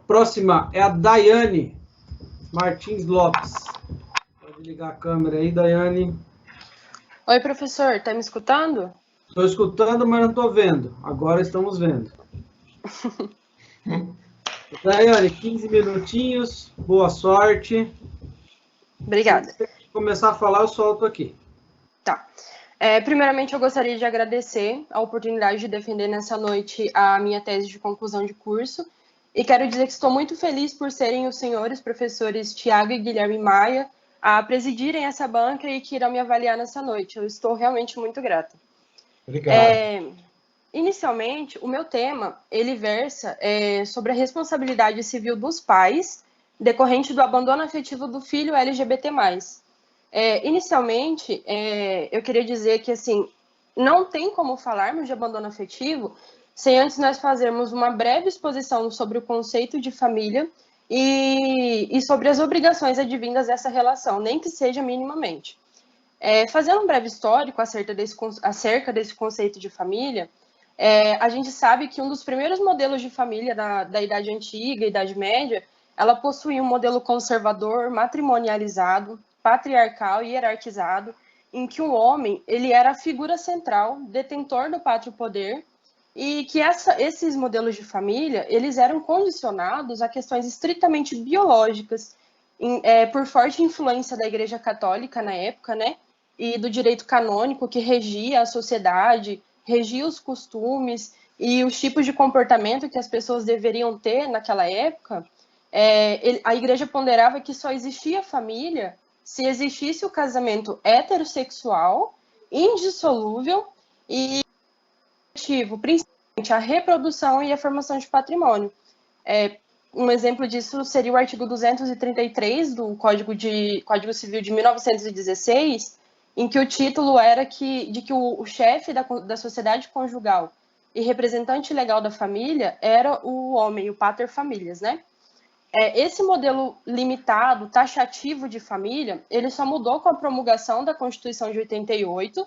Próxima é a Daiane Martins Lopes. Pode ligar a câmera aí, Daiane. Oi, professor, tá me escutando? Estou escutando, mas não estou vendo. Agora estamos vendo. Daiane, 15 minutinhos, boa sorte. Obrigada. Se você começar a falar, eu solto aqui. Tá. Primeiramente, eu gostaria de agradecer a oportunidade de defender nessa noite a minha tese de conclusão de curso e quero dizer que estou muito feliz por serem os senhores professores Tiago e Guilherme Maia a presidirem essa banca e que irão me avaliar nessa noite. Eu estou realmente muito grata. Obrigado. Inicialmente, o meu tema, ele versa sobre a responsabilidade civil dos pais decorrente do abandono afetivo do filho LGBT+. Inicialmente, eu queria dizer que, assim, não tem como falarmos de abandono afetivo sem antes nós fazermos uma breve exposição sobre o conceito de família e sobre as obrigações advindas dessa relação, nem que seja minimamente. Fazendo um breve histórico acerca desse conceito de família, a gente sabe que um dos primeiros modelos de família da Idade Antiga e Idade Média, ela possuía um modelo conservador, matrimonializado, patriarcal e hierarquizado, em que o homem ele era a figura central, detentor do pátrio poder, e que esses modelos de família eles eram condicionados a questões estritamente biológicas, por forte influência da Igreja Católica na época, né? E do direito canônico que regia a sociedade, regia os costumes e os tipos de comportamento que as pessoas deveriam ter naquela época. A Igreja ponderava que só existia família se existisse o casamento heterossexual, indissolúvel e objetivo, principalmente a reprodução e a formação de patrimônio. Um exemplo disso seria o artigo 233 do Código Civil de 1916, em que o título era de que o chefe da sociedade conjugal e representante legal da família era o homem, o pater familias, né? Esse modelo limitado, taxativo de família, ele só mudou com a promulgação da Constituição de 88,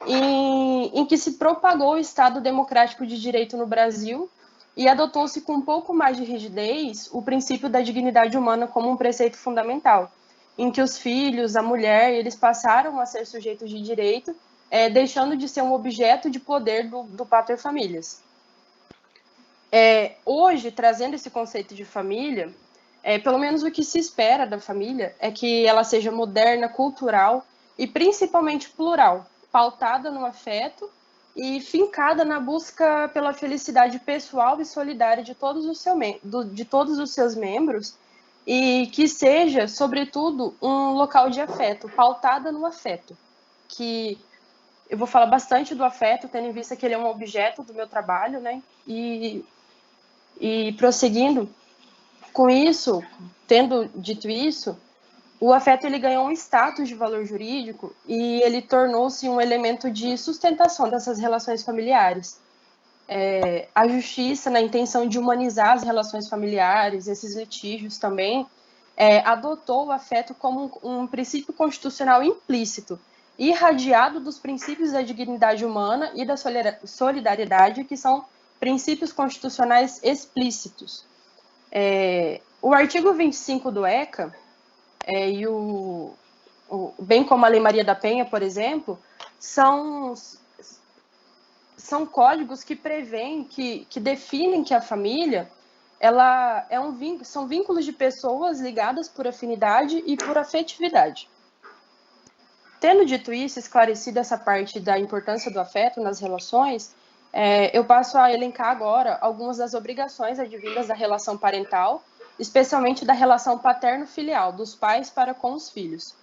em que se propagou o Estado Democrático de Direito no Brasil e adotou-se com um pouco mais de rigidez o princípio da dignidade humana como um preceito fundamental, em que os filhos, a mulher, eles passaram a ser sujeitos de direito, deixando de ser um objeto de poder do pater familias. Hoje, trazendo esse conceito de família, pelo menos o que se espera da família é que ela seja moderna, cultural e principalmente plural, pautada no afeto e fincada na busca pela felicidade pessoal e solidária de todos os seus membros e que seja, sobretudo, um local de afeto, pautada no afeto, que eu vou falar bastante do afeto, tendo em vista que ele é um objeto do meu trabalho, né? E prosseguindo com isso, tendo dito isso, o afeto ele ganhou um status de valor jurídico e ele tornou-se um elemento de sustentação dessas relações familiares. A justiça, na intenção de humanizar as relações familiares, esses litígios também, adotou o afeto como um princípio constitucional implícito, irradiado dos princípios da dignidade humana e da solidariedade, que são princípios constitucionais explícitos. O artigo 25 do ECA, bem como a Lei Maria da Penha, por exemplo, são códigos que prevêem, que definem que a família são vínculos de pessoas ligadas por afinidade e por afetividade. Tendo dito isso, esclarecido essa parte da importância do afeto nas relações, eu passo a elencar agora algumas das obrigações advindas da relação parental, especialmente da relação paterno-filial, dos pais para com os filhos.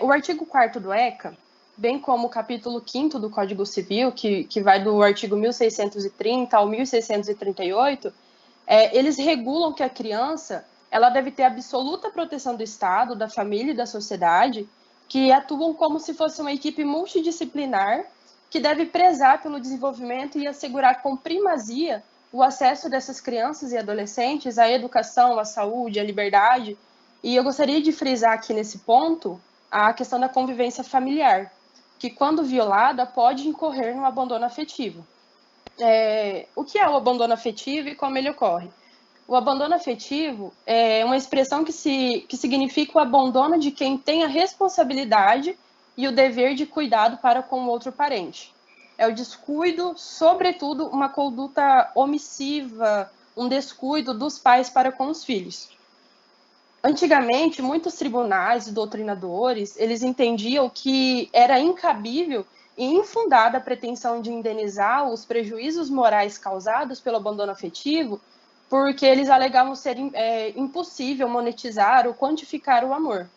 O artigo 4º do ECA, bem como o capítulo 5º do Código Civil, que vai do artigo 1630 ao 1638, eles regulam que a criança ela deve ter absoluta proteção do Estado, da família e da sociedade, que atuam como se fosse uma equipe multidisciplinar que deve prezar pelo desenvolvimento e assegurar com primazia o acesso dessas crianças e adolescentes à educação, à saúde, à liberdade. E eu gostaria de frisar aqui nesse ponto a questão da convivência familiar, que quando violada pode incorrer no abandono afetivo. O que é o abandono afetivo e como ele ocorre? O abandono afetivo é uma expressão que significa o abandono de quem tem a responsabilidade e o dever de cuidado para com o outro parente. É o descuido, sobretudo, uma conduta omissiva, um descuido dos pais para com os filhos. Antigamente, muitos tribunais e doutrinadores, eles entendiam que era incabível e infundada a pretensão de indenizar os prejuízos morais causados pelo abandono afetivo, porque eles alegavam ser impossível monetizar ou quantificar o amor.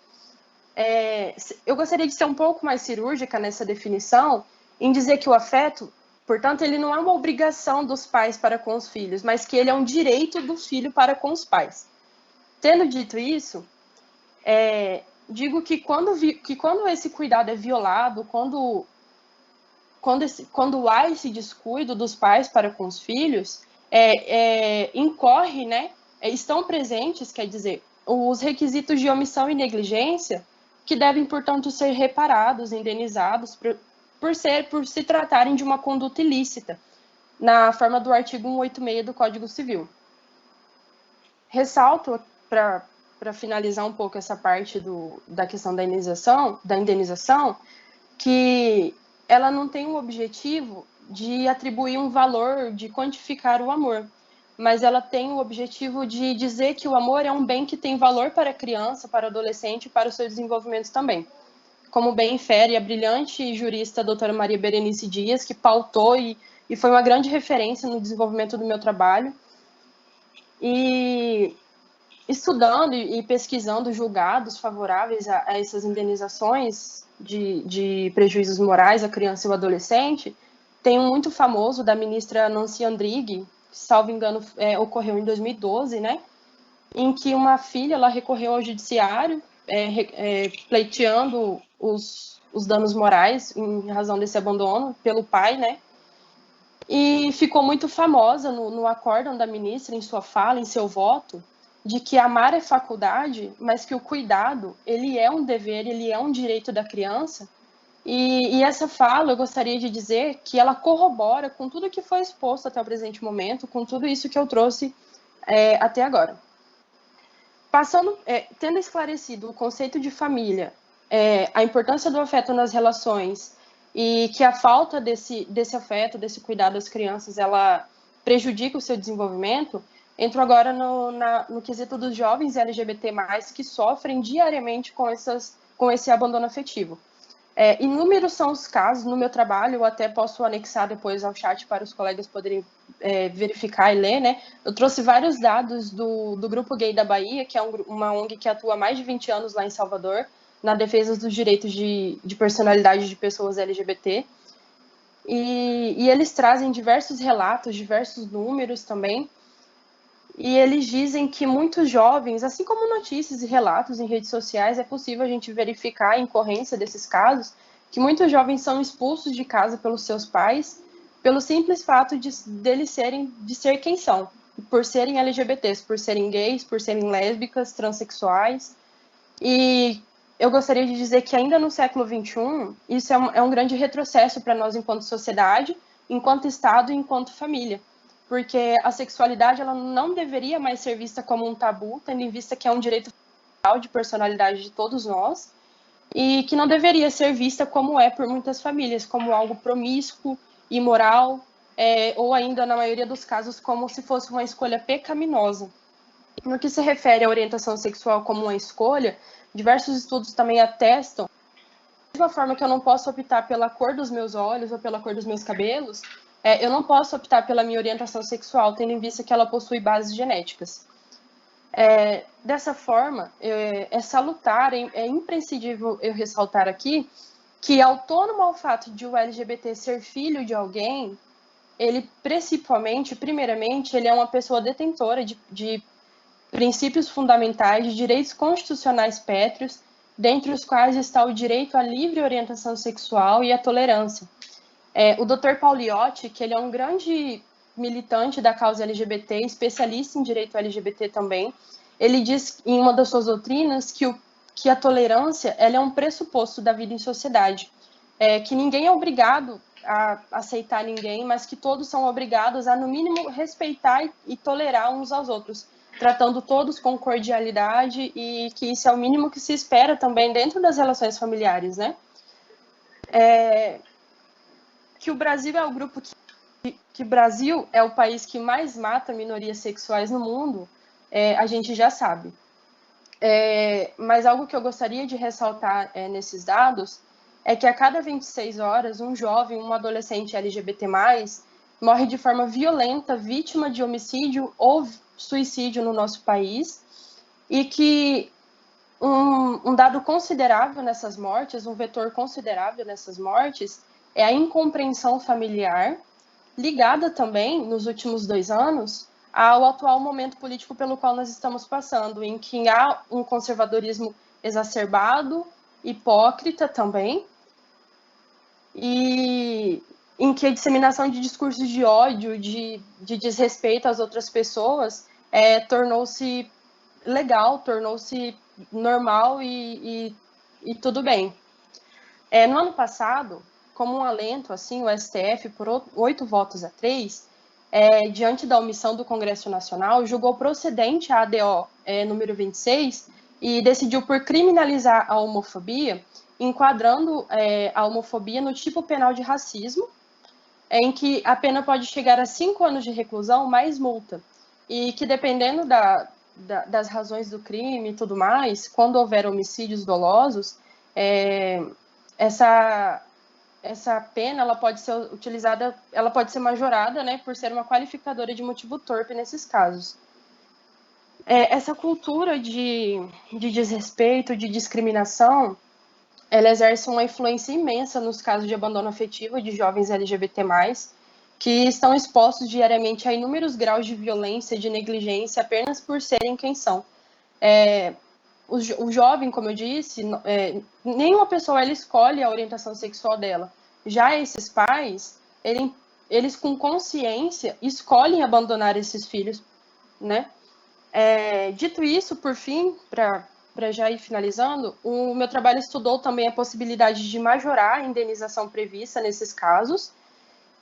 Eu gostaria de ser um pouco mais cirúrgica nessa definição, em dizer que o afeto, portanto, ele não é uma obrigação dos pais para com os filhos, mas que ele é um direito do filho para com os pais. Tendo dito isso, digo que quando esse cuidado é violado, quando há esse descuido dos pais para com os filhos, incorre, né, estão presentes, quer dizer, os requisitos de omissão e negligência, que devem, portanto, ser reparados, indenizados, por se tratarem de uma conduta ilícita, na forma do artigo 186 do Código Civil. Ressalto, para finalizar um pouco essa parte da questão da indenização, que ela não tem o objetivo de atribuir um valor, de quantificar o amor, mas ela tem o objetivo de dizer que o amor é um bem que tem valor para a criança, para o adolescente e para o seu desenvolvimento também. Como bem infere a brilhante jurista doutora Maria Berenice Dias, que pautou e foi uma grande referência no desenvolvimento do meu trabalho. E estudando e pesquisando julgados favoráveis a essas indenizações de prejuízos morais à criança e ao adolescente, tem um muito famoso da ministra Nancy Andrighi, que, salvo engano, ocorreu em 2012, né, em que uma filha ela recorreu ao judiciário, pleiteando os danos morais em razão desse abandono pelo pai, né, e ficou muito famosa no acórdão da ministra, em sua fala, em seu voto, de que amar é faculdade, mas que o cuidado, ele é um dever, ele é um direito da criança. E essa fala, eu gostaria de dizer que ela corrobora com tudo que foi exposto até o presente momento, com tudo isso que eu trouxe até agora. Tendo esclarecido o conceito de família, a importância do afeto nas relações e que a falta desse afeto, desse cuidado às crianças, ela prejudica o seu desenvolvimento, entro agora no quesito dos jovens LGBT+, que sofrem diariamente com esse abandono afetivo. Inúmeros são os casos no meu trabalho, eu até posso anexar depois ao chat para os colegas poderem verificar e ler, né? Eu trouxe vários dados do Grupo Gay da Bahia, que é uma ONG que atua há mais de 20 anos lá em Salvador, na defesa dos direitos de personalidade de pessoas LGBT. E eles trazem diversos relatos, diversos números também, e eles dizem que muitos jovens, assim como notícias e relatos em redes sociais, é possível a gente verificar a incorrência desses casos, que muitos jovens são expulsos de casa pelos seus pais, pelo simples fato de ser quem são, por serem LGBTs, por serem gays, por serem lésbicas, transexuais. E eu gostaria de dizer que ainda no século XXI, isso é um grande retrocesso para nós enquanto sociedade, enquanto Estado e enquanto família. Porque a sexualidade ela não deveria mais ser vista como um tabu, tendo em vista que é um direito fundamental de personalidade de todos nós, e que não deveria ser vista como é por muitas famílias, como algo promíscuo, imoral, ou ainda, na maioria dos casos, como se fosse uma escolha pecaminosa. No que se refere à orientação sexual como uma escolha, diversos estudos também atestam, da mesma forma que eu não posso optar pela cor dos meus olhos ou pela cor dos meus cabelos, eu não posso optar pela minha orientação sexual, tendo em vista que ela possui bases genéticas. Dessa forma, é salutar, é imprescindível eu ressaltar aqui que, autônomo ao fato de o LGBT ser filho de alguém, ele primeiramente, ele é uma pessoa detentora de princípios fundamentais, de direitos constitucionais pétreos, dentre os quais está o direito à livre orientação sexual e à tolerância. O Dr. Pauliotti, que ele é um grande militante da causa LGBT, especialista em direito LGBT também, ele diz em uma das suas doutrinas que a tolerância ela é um pressuposto da vida em sociedade, que ninguém é obrigado a aceitar ninguém, mas que todos são obrigados a, no mínimo, respeitar e tolerar uns aos outros, tratando todos com cordialidade e que isso é o mínimo que se espera também dentro das relações familiares, né? Que o Brasil é o grupo que o Brasil é o país que mais mata minorias sexuais no mundo, a gente já sabe. Mas algo que eu gostaria de ressaltar nesses dados é que a cada 26 horas, um jovem, um adolescente LGBT+, morre de forma violenta, vítima de homicídio ou suicídio no nosso país, e que um dado considerável nessas mortes, um vetor considerável nessas mortes, é a incompreensão familiar, ligada também, nos últimos 2 anos, ao atual momento político pelo qual nós estamos passando, em que há um conservadorismo exacerbado, hipócrita também, e em que a disseminação de discursos de ódio, de desrespeito às outras pessoas, tornou-se legal, tornou-se normal e tudo bem. No ano passado, como um alento, assim, o STF, por 8 votos a 3, diante da omissão do Congresso Nacional, julgou procedente a ADO número 26 e decidiu por criminalizar a homofobia, enquadrando a homofobia no tipo penal de racismo, em que a pena pode chegar a 5 anos de reclusão mais multa, e que dependendo das razões do crime e tudo mais, quando houver homicídios dolosos, essa pena ela pode ser utilizada, ela pode ser majorada, né, por ser uma qualificadora de motivo torpe nesses casos. Essa cultura de desrespeito, de discriminação, ela exerce uma influência imensa nos casos de abandono afetivo de jovens LGBT+, que estão expostos diariamente a inúmeros graus de violência e de negligência apenas por serem quem são. O jovem, como eu disse, nenhuma pessoa ela escolhe a orientação sexual dela. Já esses pais, eles com consciência escolhem abandonar esses filhos, né? Dito isso, por fim, para já ir finalizando, o meu trabalho estudou também a possibilidade de majorar a indenização prevista nesses casos,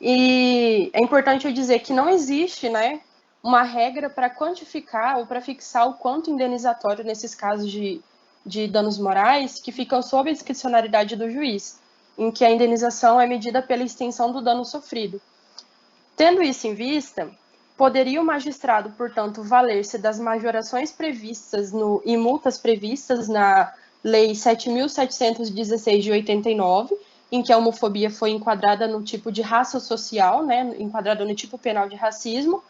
e é importante eu dizer que não existe, né, uma regra para quantificar ou para fixar o quanto indenizatório nesses casos de danos morais que ficam sob a discricionariedade do juiz, em que a indenização é medida pela extensão do dano sofrido. Tendo isso em vista, poderia o magistrado, portanto, valer-se das majorações previstas e multas previstas na Lei 7.716 de 89, em que a homofobia foi enquadrada no tipo de raça social, né, enquadrada no tipo penal de racismo,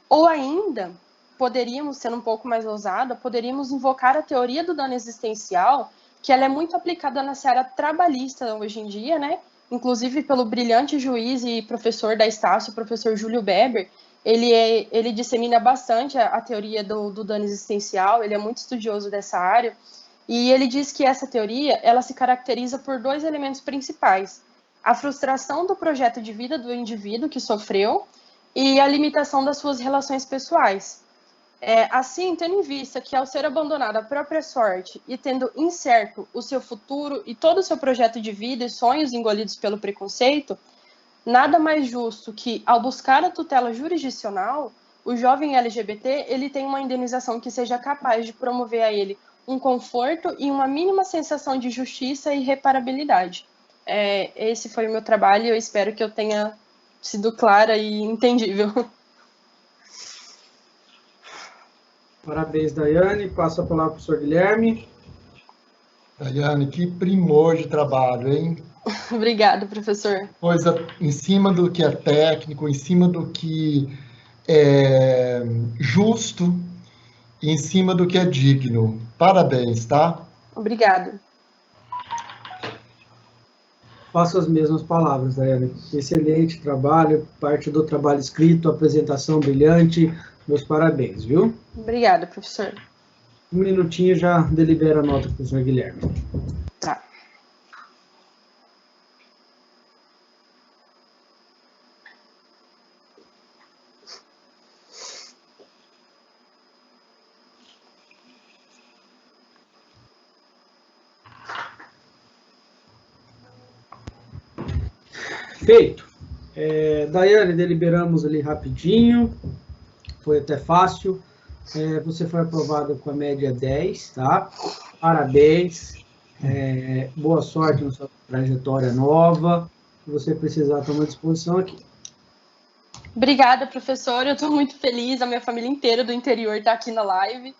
ou ainda, poderíamos, sendo um pouco mais ousada, poderíamos invocar a teoria do dano existencial, que ela é muito aplicada na seara trabalhista hoje em dia, né? Inclusive pelo brilhante juiz e professor da Estácio, o professor Júlio Beber, ele dissemina bastante a teoria do dano existencial, ele é muito estudioso dessa área, e ele diz que essa teoria, ela se caracteriza por 2 elementos principais: a frustração do projeto de vida do indivíduo que sofreu e a limitação das suas relações pessoais. Assim, tendo em vista que ao ser abandonado à própria sorte e tendo incerto o seu futuro e todo o seu projeto de vida e sonhos engolidos pelo preconceito, nada mais justo que, ao buscar a tutela jurisdicional, o jovem LGBT ele tem uma indenização que seja capaz de promover a ele um conforto e uma mínima sensação de justiça e reparabilidade. Esse foi o meu trabalho e eu espero que eu tenha sido clara e entendível. Parabéns, Daiane. Passo a palavra para o professor Guilherme. Daiane, que primor de trabalho, hein? Obrigada, professor. Coisa em cima do que é técnico, em cima do que é justo, e em cima do que é digno. Parabéns, tá? Obrigada. Faço as mesmas palavras, Daiane. Excelente trabalho, parte do trabalho escrito, apresentação brilhante. Meus parabéns, viu? Obrigada, professor. Um minutinho já delibera a nota com o professor Guilherme. Tá. Feito. Daiane, deliberamos ali rapidinho, foi até fácil. Você foi aprovado com a média 10, tá? Parabéns. Boa sorte na sua trajetória nova. Se você precisar, estou à disposição aqui. Obrigada, professor. Eu estou muito feliz. A minha família inteira do interior está aqui na live.